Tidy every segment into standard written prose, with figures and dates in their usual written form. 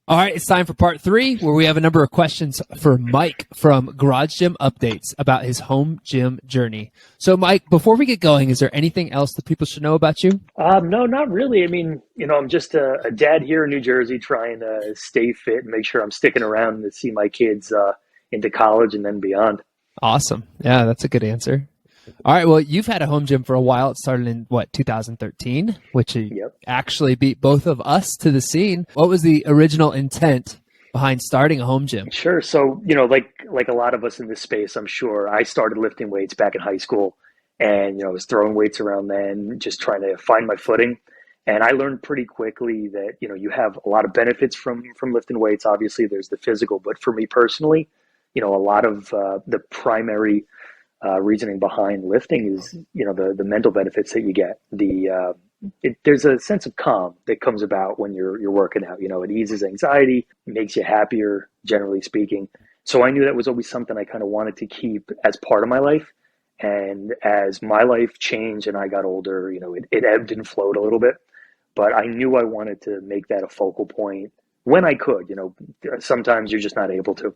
All right, it's time for part 3, where we have a number of questions for Mike from Garage Gym Updates about his home gym journey. So, Mike, before we get going, is there anything else that people should know about you? No, not really. I mean, I'm just a dad here in New Jersey trying to stay fit and make sure I'm sticking around to see my kids into college and then beyond. Awesome. Yeah, that's a good answer. All right, well, you've had a home gym for a while. It started in, 2013, which Yep. actually beat both of us to the scene. What was the original intent behind starting a home gym? Sure. So, like a lot of us in this space, I'm sure I started lifting weights back in high school and, I was throwing weights around then, just trying to find my footing. And I learned pretty quickly that, you have a lot of benefits from lifting weights. Obviously, there's the physical, but for me personally, a lot of the primary reasoning behind lifting is, the mental benefits that you get. There's a sense of calm that comes about when you're working out. It eases anxiety, makes you happier, generally speaking. So I knew that was always something I kind of wanted to keep as part of my life. And as my life changed and I got older, it ebbed and flowed a little bit. But I knew I wanted to make that a focal point when I could. Sometimes you're just not able to.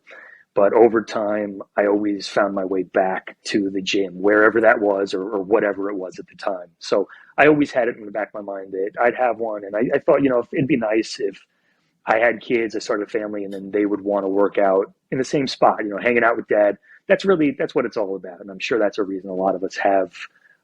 But over time, I always found my way back to the gym, wherever that was or whatever it was at the time. So I always had it in the back of my mind that I'd have one. And I thought, it'd be nice if I had kids, I started a family, and then they would want to work out in the same spot, hanging out with dad. That's what it's all about. And I'm sure that's a reason a lot of us have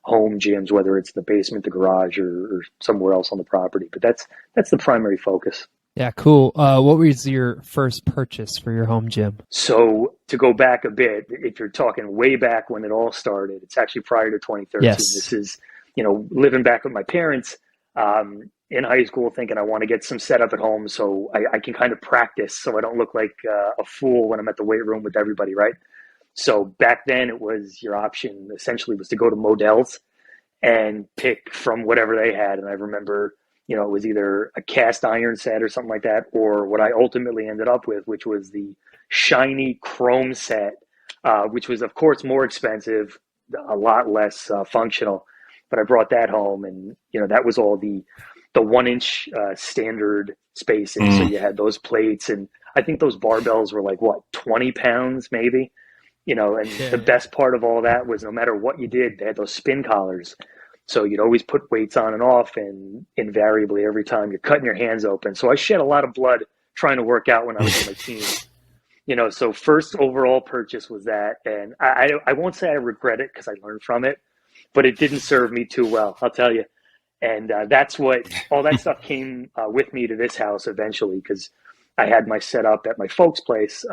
home gyms, whether it's the basement, the garage, or somewhere else on the property. But that's the primary focus. Yeah, cool. What was your first purchase for your home gym? So to go back a bit, if you're talking way back when it all started, it's actually prior to 2013. Yes. This is, living back with my parents in high school, thinking I want to get some setup at home so I can kind of practice so I don't look like a fool when I'm at the weight room with everybody, right? So back then it was your option essentially was to go to Modell's and pick from whatever they had. And I remember, it was either a cast iron set or something like that, or what I ultimately ended up with, which was the shiny chrome set, which was, of course, more expensive, a lot less functional. But I brought that home, and that was all the 1 inch standard spacing. So you had those plates, and I think those barbells were like 20 pounds maybe. And the best part of all that was no matter what you did, they had those spin collars. So you'd always put weights on and off, and invariably every time you're cutting your hands open. So I shed a lot of blood trying to work out when I was in my teens. So first overall purchase was that. And I won't say I regret it because I learned from it, but it didn't serve me too well, I'll tell you. And that's what all that stuff came with me to this house eventually, because I had my setup at my folks' place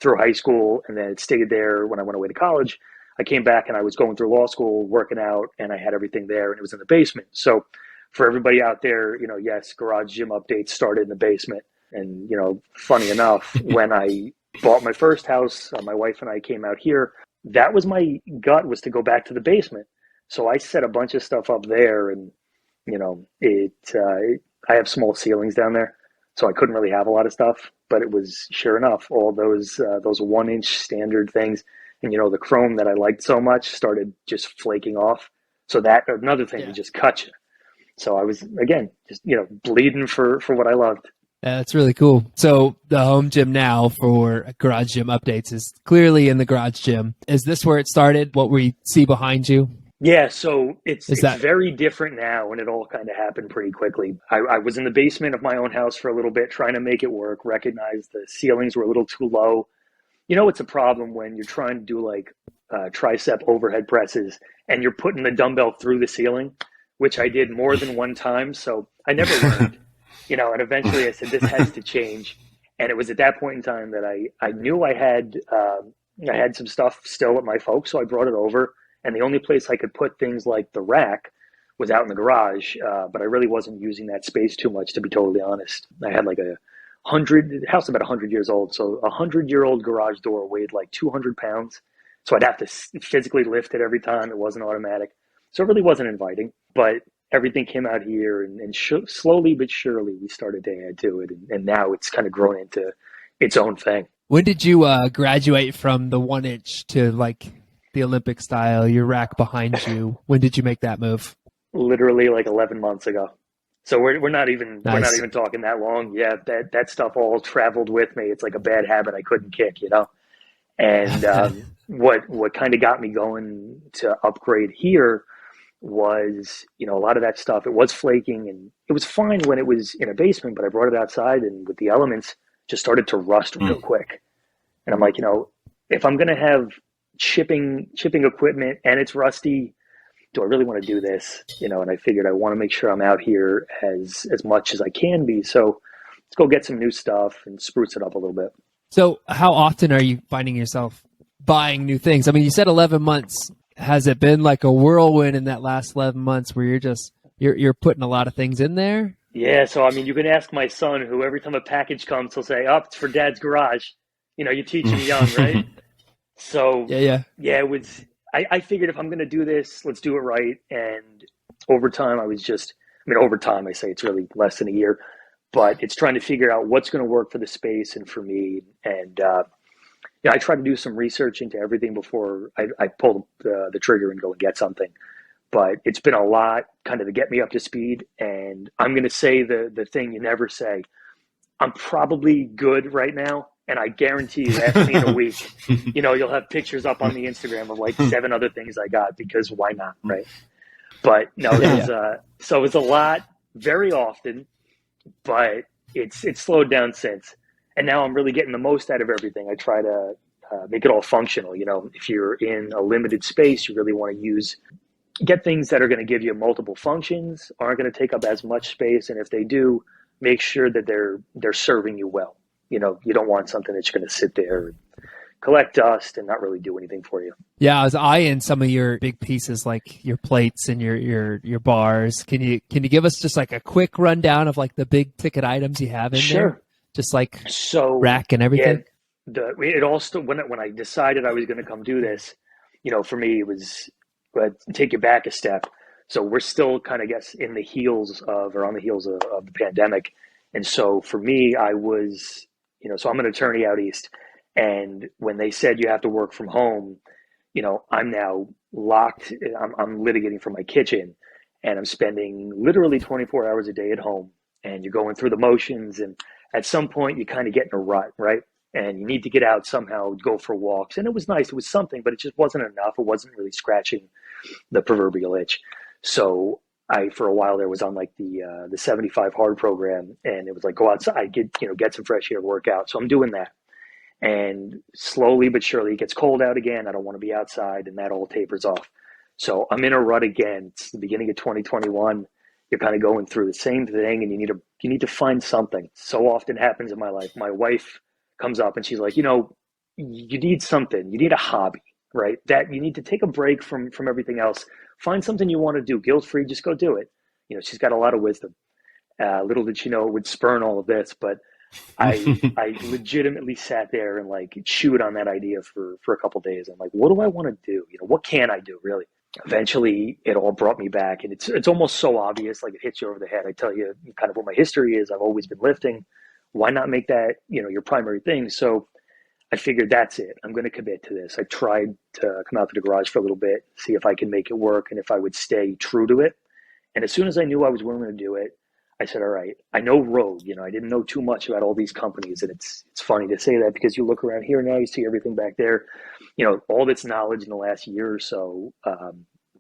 through high school, and then it stayed there when I went away to college. I came back and I was going through law school, working out, and I had everything there, and it was in the basement. So for everybody out there, yes, Garage Gym Updates started in the basement. And, funny enough, when I bought my first house, my wife and I came out here, that was my gut, was to go back to the basement. So I set a bunch of stuff up there, and, I have small ceilings down there, so I couldn't really have a lot of stuff. But it was, sure enough, all those 1 inch standard things. And, the chrome that I liked so much started just flaking off. So that, another thing, would just cut you. So I was, again, just, bleeding for what I loved. That's really cool. So the home gym now for Garage Gym Updates is clearly in the garage gym. Is this where it started? What we see behind you? Yeah, so it's very different now, and it all kind of happened pretty quickly. I was in the basement of my own house for a little bit, trying to make it work, recognized the ceilings were a little too low. It's a problem when you're trying to do like tricep overhead presses and you're putting the dumbbell through the ceiling, which I did more than one time. So I never learned, and eventually I said, this has to change. And it was at that point in time that I knew I had some stuff still at my folks. So I brought it over, and the only place I could put things like the rack was out in the garage. But I really wasn't using that space too much, to be totally honest. I had like a house about 100 years old. So a 100-year-old garage door weighed like 200 pounds. So I'd have to physically lift it every time. It wasn't automatic. So it really wasn't inviting, but everything came out here, and slowly but surely we started to add to it. And now it's kind of grown into its own thing. When did you graduate from the 1 inch to like the Olympic style, your rack behind you? When did you make that move? Literally like 11 months ago. So we're not Nice. even talking that long. Yeah, that stuff all traveled with me. It's like a bad habit I couldn't kick, you know. And what kind of got me going to upgrade here was, you know, a lot of that stuff. It was flaking, and it was fine when it was in a basement, but I brought it outside, and with the elements, just started to rust real Mm. quick. And I'm like, you know, if I'm gonna have shipping equipment and it's rusty, do I really want to do this? You know, and I figured I want to make sure I'm out here as much as I can be. So let's go get some new stuff and spruce it up a little bit. So how often are you finding yourself buying new things? I mean, you said 11 months. Has it been like a whirlwind in that last 11 months where you're putting a lot of things in there? Yeah, so I mean, you can ask my son, who every time a package comes, he'll say, "Oh, it's for Dad's garage." You know, you teach him young, right? So Yeah, yeah. yeah, it was. I figured if I'm going to do this, let's do it right. And over time, over time, I say it's really less than a year, but it's trying to figure out what's going to work for the space and for me. And yeah, I try to do some research into everything before I pull the trigger and go and get something. But it's been a lot kind of to get me up to speed. And I'm going to say the thing you never say. I'm probably good right now. And I guarantee you, ask me in a week, you know, you'll have pictures up on the Instagram of like 7 other things I got, because why not, right? But no, Yeah, there's so it was a lot very often, but it's slowed down since. And now I'm really getting the most out of everything. I try to make it all functional. You know, if you're in a limited space, you really want to get things that are going to give you multiple functions, aren't going to take up as much space, and if they do, make sure that they're serving you well. You know, you don't want something that's going to sit there and collect dust and not really do anything for you. Yeah, I was eyeing some of your big pieces, like your plates and your bars. Can you give us just like a quick rundown of like the big ticket items you have in there? Sure. Just like So rack and yeah, everything? it all still when I decided I was going to come do this, you know, for me it was, but take you back a step. So we're still kind of guess in the heels of, or on the heels of the pandemic, and so for me, I was, you know, so I'm an attorney out east, and when they said you have to work from home, you know, I'm now locked. I'm litigating from my kitchen, and I'm spending literally 24 hours a day at home. And you're going through the motions, and at some point, you kind of get in a rut, right? And you need to get out somehow, go for walks. And it was nice, it was something, but it just wasn't enough. It wasn't really scratching the proverbial itch. So I, for a while there, was on like the 75 hard program, and it was like go outside, get some fresh air, work out. So I'm doing that. And slowly but surely it gets cold out again. I don't want to be outside, and that all tapers off. So I'm in a rut again. It's the beginning of 2021. You're kind of going through the same thing, and you need to find something. So often happens in my life. My wife comes up and she's like, you know, you need something. You need a hobby, right? That you need to take a break from everything else. Find something you want to do, guilt free. Just go do it. You know, she's got a lot of wisdom. Little did she know it would spurn all of this, but I legitimately sat there and like chewed on that idea for a couple of days. I'm like, what do I want to do? You know, what can I do really? Eventually, it all brought me back, and it's almost so obvious, like it hits you over the head. I tell you kind of what my history is. I've always been lifting. Why not make that, you know, your primary thing? So I figured that's it. I'm going to commit to this. I tried to come out to the garage for a little bit, see if I can make it work and if I would stay true to it. And as soon as I knew I was willing to do it, I said, all right, I know road, you know, I didn't know too much about all these companies. And it's funny to say that because you look around here now, you see everything back there, you know, all this knowledge in the last year or so.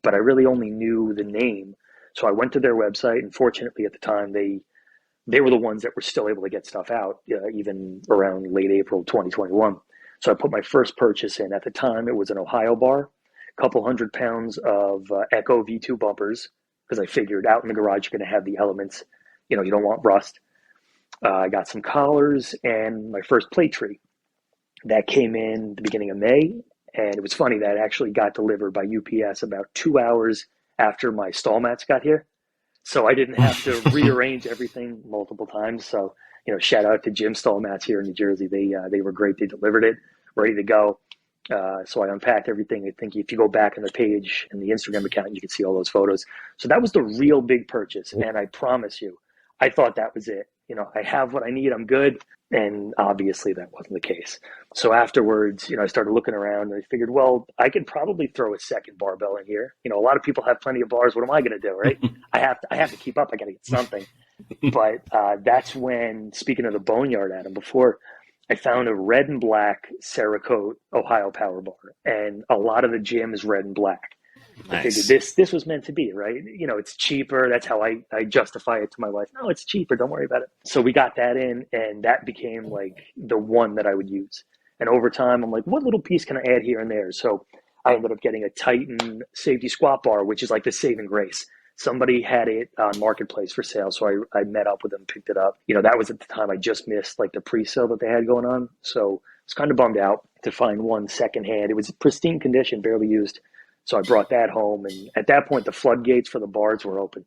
But I really only knew the name. So I went to their website, and fortunately at the time, they were the ones that were still able to get stuff out, even around late April 2021. So I put my first purchase in. At the time, it was an Ohio bar, a couple 100 pounds of Echo V2 bumpers, because I figured out in the garage you're going to have the elements. You know, you don't want rust. I got some collars and my first plate tree. That came in the beginning of May. And it was funny, that actually got delivered by UPS about 2 hours after my stall mats got here. So I didn't have to rearrange everything multiple times. So, you know, shout out to Jim Stall Mats here in New Jersey. They were great. They delivered it, ready to go. So I unpacked everything. I think if you go back on the page in the Instagram account, you can see all those photos. So that was the real big purchase. And I promise you, I thought that was it. I have what I need. I'm good. And obviously that wasn't the case. So afterwards, I started looking around and I figured, well, I could probably throw a second barbell in here. A lot of people have plenty of bars. What am I going to do? Right. I have to keep up. I got to get something. But that's when, speaking of the Boneyard, Adam, before I found a red and black Cerakote Ohio Power Bar, and a lot of the gym is red and black. I figured Nice. this was meant to be, right? It's cheaper. That's how I justify it to my wife. No, it's cheaper. Don't worry about it. So we got that in, and that became like the one that I would use. And over time, I'm like, what little piece can I add here and there? So I ended up getting a Titan safety squat bar, which is like the saving grace. Somebody had it on Marketplace for sale, so I met up with them, picked it up. That was at the time I just missed like the pre-sale that they had going on. So I was kind of bummed out to find one secondhand. It was pristine condition, barely used. So I brought that home, and at that point, the floodgates for the bars were open.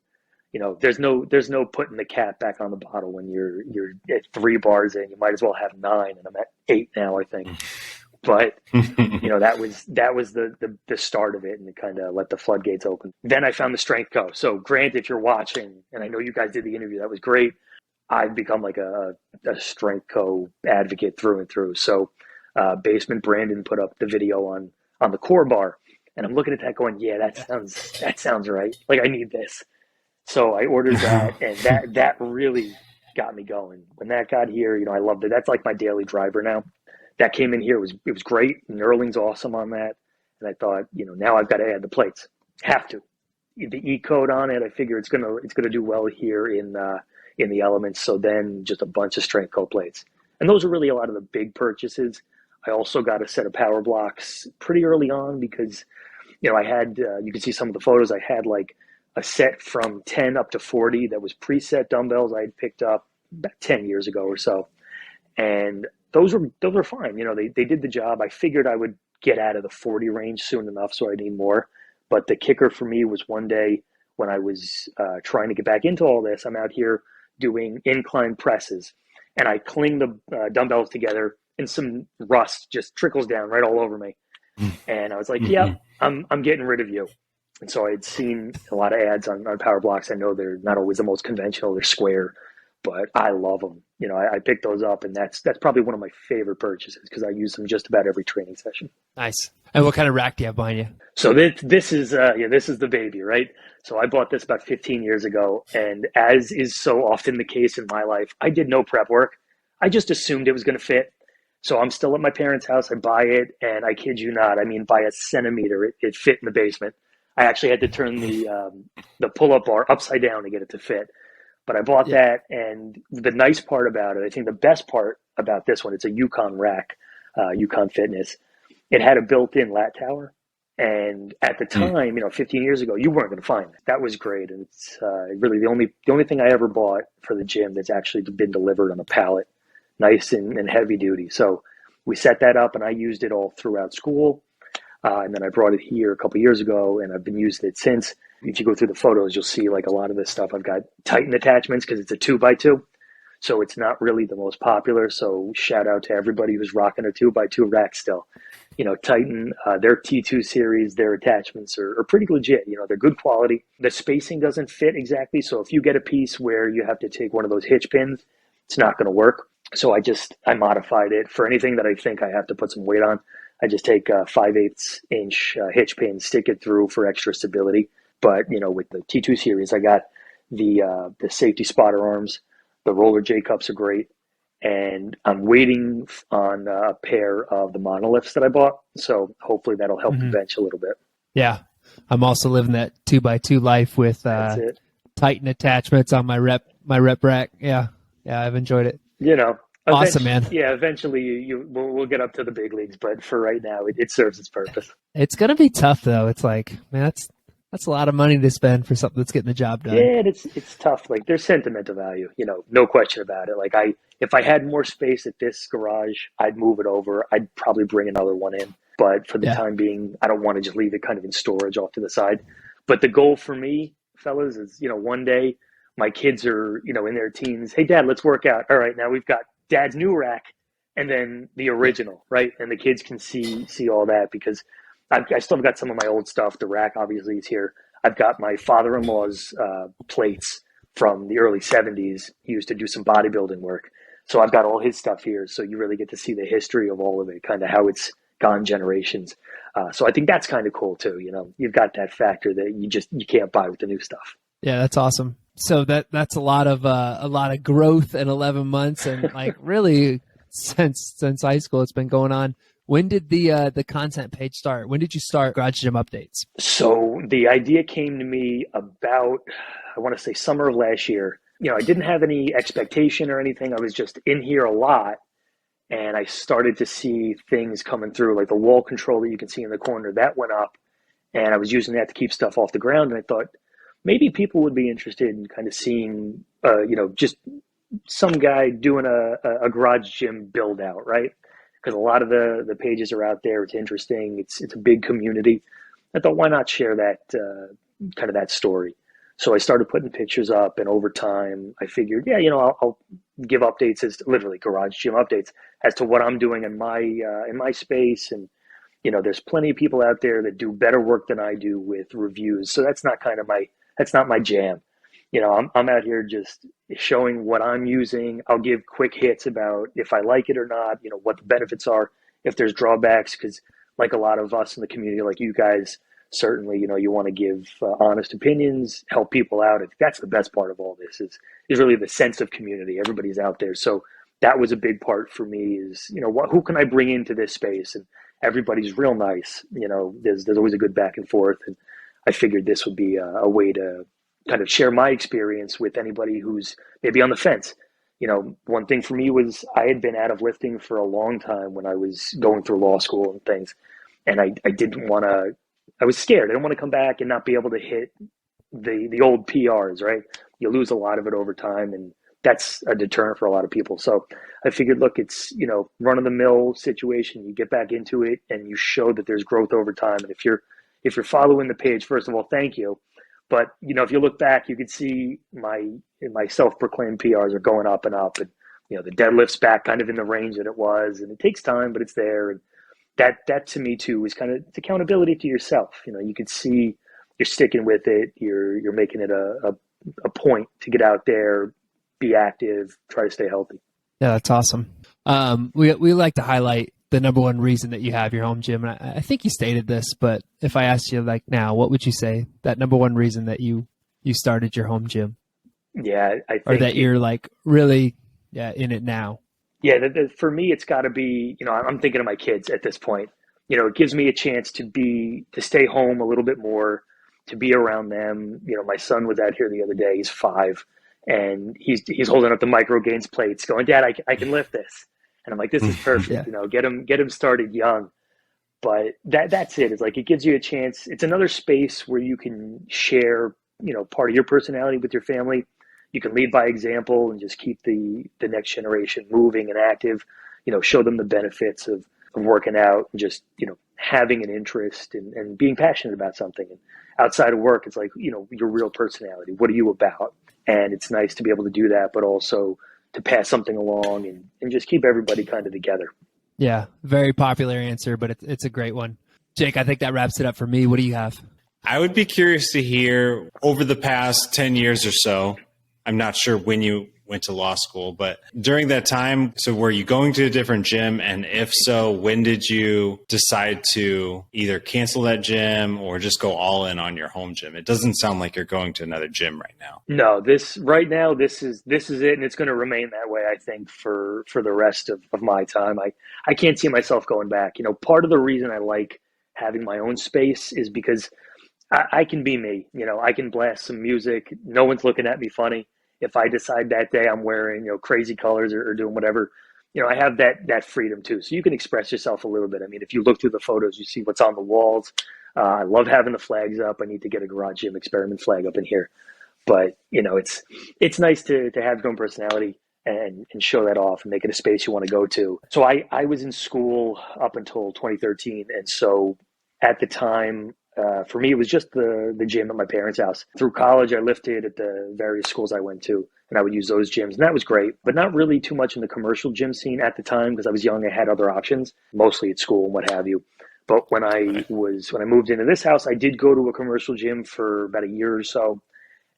There's no putting the cap back on the bottle when you're at 3 bars in. You might as well have 9, and I'm at 8 now, I think. But that was the start of it, and it kind of let the floodgates open. Then I found the Strength Co. So Grant, if you're watching, and I know you guys did the interview, that was great. I've become like a Strength Co. advocate through and through. So Basement Brandon put up the video on the core bar. And I'm looking at that going, yeah, that sounds right. Like I need this. So I ordered that, and that really got me going. When that got here, I loved it. That's like my daily driver now. That came in here, it was great. Knurling's awesome on that. And I thought, now I've got to add the plates. Have to. The E code on it, I figure it's gonna do well here in the elements. So then just a bunch of Strength Co plates. And those are really a lot of the big purchases. I also got a set of power blocks pretty early on because I had, you can see some of the photos, I had like a set from 10 up to 40 that was preset dumbbells I had picked up about 10 years ago or so. And those were fine. They did the job. I figured I would get out of the 40 range soon enough, so I need more. But the kicker for me was one day when I was trying to get back into all this, I'm out here doing incline presses, and I cling the dumbbells together, and some rust just trickles down right all over me. And I was like, yeah, I'm getting rid of you. And so I had seen a lot of ads on power blocks. I know they're not always the most conventional. They're square, but I love them. I picked those up, and that's probably one of my favorite purchases because I use them just about every training session. Nice. And what kind of rack do you have behind you? So this is the baby, right? So I bought this about 15 years ago, and as is so often the case in my life, I did no prep work. I just assumed it was going to fit. So I'm still at my parents' house. I buy it, and I kid you not, I mean, by a centimeter, it fit in the basement. I actually had to turn the pull-up bar upside down to get it to fit. But I bought that, and the nice part about it, I think the best part about this one, it's a Yukon rack, Yukon Fitness. It had a built-in lat tower, and at the time, 15 years ago, you weren't going to find it. That was great, and it's really the only thing I ever bought for the gym that's actually been delivered on a pallet. Nice and heavy duty. So we set that up, and I used it all throughout school. And then I brought it here a couple years ago, and I've been using it since. If you go through the photos, you'll see like a lot of this stuff. I've got Titan attachments because it's a 2x2. So it's not really the most popular. So shout out to everybody who's rocking a 2x2 rack still. Titan, their T2 series, their attachments are pretty legit. They're good quality. The spacing doesn't fit exactly. So if you get a piece where you have to take one of those hitch pins, it's not going to work. So I modified it for anything that I think I have to put some weight on. I just take a 5/8 inch hitch pin, stick it through for extra stability. But, with the T2 series, I got the safety spotter arms. The roller J cups are great. And I'm waiting on a pair of the monoliths that I bought. So hopefully that'll help the bench a little bit. Yeah. I'm also living that 2x2 life with Titan attachments on my rep rack. Yeah. Yeah. I've enjoyed it. Awesome, man. Yeah, eventually we'll get up to the big leagues, but for right now, it serves its purpose. It's gonna be tough though. It's like, man, that's a lot of money to spend for something that's getting the job done. Yeah, it's tough. Like there's sentimental value, no question about it. Like if I had more space at this garage, I'd move it over. I'd probably bring another one in, but for the time being, I don't want to just leave it kind of in storage off to the side. But the goal for me, fellas, is one day my kids are in their teens. Hey, Dad, let's work out. All right, now we've got Dad's new rack and then the original, right? And the kids can see all that because I still got some of my old stuff. The rack obviously is here. I've got my father-in-law's plates from the early 70s. He used to do some bodybuilding work. So I've got all his stuff here. So you really get to see the history of all of it, kind of how it's gone generations. So I think that's kind of cool too. You've got that factor that you can't buy with the new stuff. Yeah, that's awesome. So that's a lot of growth in 11 months, and like really since high school it's been going on. When did the content page start? When did you start Garage Gym Updates? So the idea came to me about, I want to say, summer of last year. I didn't have any expectation or anything. I was just in here a lot, and I started to see things coming through, like the wall control that you can see in the corner, that went up, and I was using that to keep stuff off the ground. And I thought maybe people would be interested in kind of seeing, just some guy doing a garage gym build out, right? Because a lot of the pages are out there. It's interesting. It's a big community. I thought, why not share that kind of that story? So I started putting pictures up, and over time, I figured, I'll give updates as literally garage gym updates as to what I'm doing in my space. And there's plenty of people out there that do better work than I do with reviews. So that's not my jam. I'm out here just showing what I'm using. I'll give quick hits about if I like it or not, what the benefits are, if there's drawbacks, because like a lot of us in the community, like you guys, certainly, you want to give honest opinions, help people out. I think that's the best part of all this is really the sense of community. Everybody's out there. So that was a big part for me is, who can I bring into this space? And everybody's real nice. There's always a good back and forth. And I figured this would be a way to kind of share my experience with anybody who's maybe on the fence. One thing for me was I had been out of lifting for a long time when I was going through law school and things. And I didn't want to, I was scared. I didn't want to come back and not be able to hit the old PRs, right? You lose a lot of it over time, and that's a deterrent for a lot of people. So I figured, look, it's, run of the mill situation. You get back into it and you show that there's growth over time. And if you're following the page, first of all, thank you. But, if you look back, you can see my self-proclaimed PRs are going up and up, and, the deadlift's back kind of in the range that it was, and it takes time, but it's there. And that to me too is kind of, it's accountability to yourself. You can see you're sticking with it. You're making it a point to get out there, be active, try to stay healthy. Yeah, that's awesome. We like to highlight the number one reason that you have your home gym. And I think you stated this, but if I asked you like now, what would you say that number one reason that you started your home gym? Yeah, I think, or that you're like really in it now. Yeah, for me, it's got to be, I'm thinking of my kids at this point. It gives me a chance to stay home a little bit more, to be around them. My son was out here the other day. He's 5, and he's holding up the micro gains plates, going, "Dad, I can lift this." And I'm like, "This is perfect." Yeah. Get him started young. But that's it. It's like it gives you a chance. It's another space where you can share, part of your personality with your family. You can lead by example and just keep the next generation moving and active, show them the benefits of working out and just, having an interest and being passionate about something. And outside of work, it's like, your real personality. What are you about? And it's nice to be able to do that, but also to pass something along and just keep everybody kind of together. Yeah, very popular answer, but it's a great one. Jake, I think that wraps it up for me. What do you have? I would be curious to hear over the past 10 years or so, I'm not sure when you went to law school, but during that time, so were you going to a different gym? And if so, when did you decide to either cancel that gym or just go all in on your home gym? It doesn't sound like you're going to another gym right now. No, this is it. And it's going to remain that way, I think, for the rest of my time. I can't see myself going back. Part of the reason I like having my own space is because I can be me. I can blast some music. No one's looking at me funny. If I decide that day I'm wearing, crazy colors or doing whatever, I have that freedom too. So you can express yourself a little bit. I mean, if you look through the photos, you see what's on the walls. I love having the flags up. I need to get a Garage Gym Experiment flag up in here. But, it's nice to have your own personality and show that off and make it a space you want to go to. So I was in school up until 2013. And so at the time, for me, it was just the gym at my parents' house. Through college, I lifted at the various schools I went to, and I would use those gyms, and that was great, but not really too much in the commercial gym scene at the time because I was young. I had other options, mostly at school and what have you. But when I moved into this house, I did go to a commercial gym for about a year or so,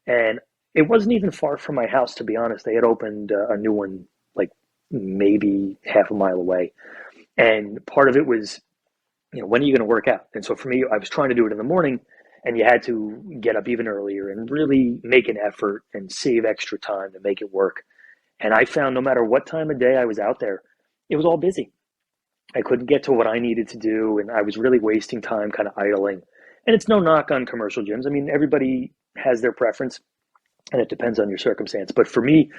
and it wasn't even far from my house, to be honest. They had opened a new one like maybe half a mile away. And part of it was, when are you going to work out? And so for me, I was trying to do it in the morning, and you had to get up even earlier and really make an effort and save extra time to make it work. And I found no matter what time of day I was out there, it was all busy. I couldn't get to what I needed to do, and I was really wasting time kind of idling. And it's no knock on commercial gyms. I mean, everybody has their preference, and it depends on your circumstance. But for me,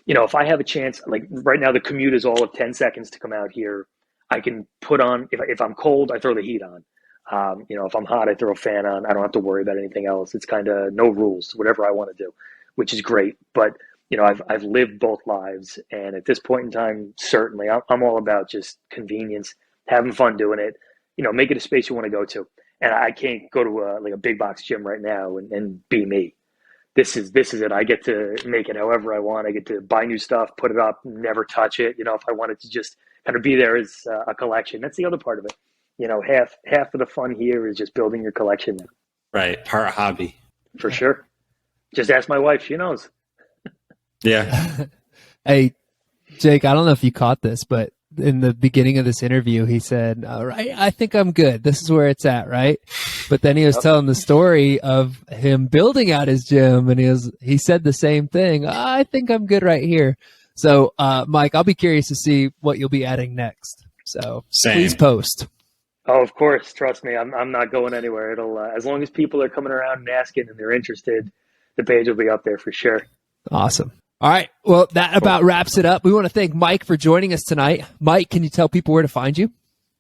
if I have a chance, like right now, the commute is all of 10 seconds to come out here. I can put on, if I'm cold, I throw the heat on. If I'm hot, I throw a fan on. I don't have to worry about anything else. It's kind of no rules, whatever I want to do, which is great. But I've lived both lives, and at this point in time, certainly, I'm all about just convenience, having fun doing it. Make it a space you want to go to. And I can't go to a big box gym right now and be me. This is it. I get to make it however I want. I get to buy new stuff, put it up, never touch it. If I wanted to just kind of be there as a collection, that's the other part of it. Half of the fun here is just building your collection now. Right, part hobby. For sure. Just ask my wife; she knows. Yeah. Hey, Jake, I don't know if you caught this, but in the beginning of this interview, he said, "All right, I think I'm good. This is where it's at, right?" But then he was telling the story of him building out his gym, and he said the same thing. I think I'm good right here. So, Mike, I'll be curious to see what you'll be adding next. So please post. Oh, of course. Trust me, I'm not going anywhere. It'll as long as people are coming around and asking and they're interested, the page will be up there for sure. Awesome. All right. Well, that about wraps it up. We want to thank Mike for joining us tonight. Mike, can you tell people where to find you?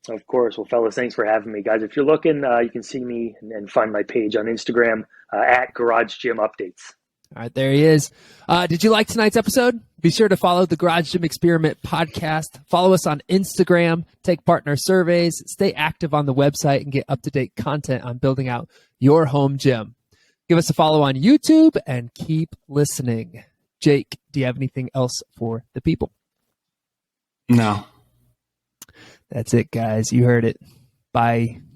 Of course. Well, fellas, thanks for having me, guys. If you're looking, you can see me and find my page on Instagram at Garage Gym Updates. All right, there he is. Did you like tonight's episode? Be sure to follow the Garage Gym Experiment podcast. Follow us on Instagram, take part in our surveys, stay active on the website, and get up-to-date content on building out your home gym. Give us a follow on YouTube and keep listening. Jake, do you have anything else for the people? No. That's it, guys. You heard it. Bye.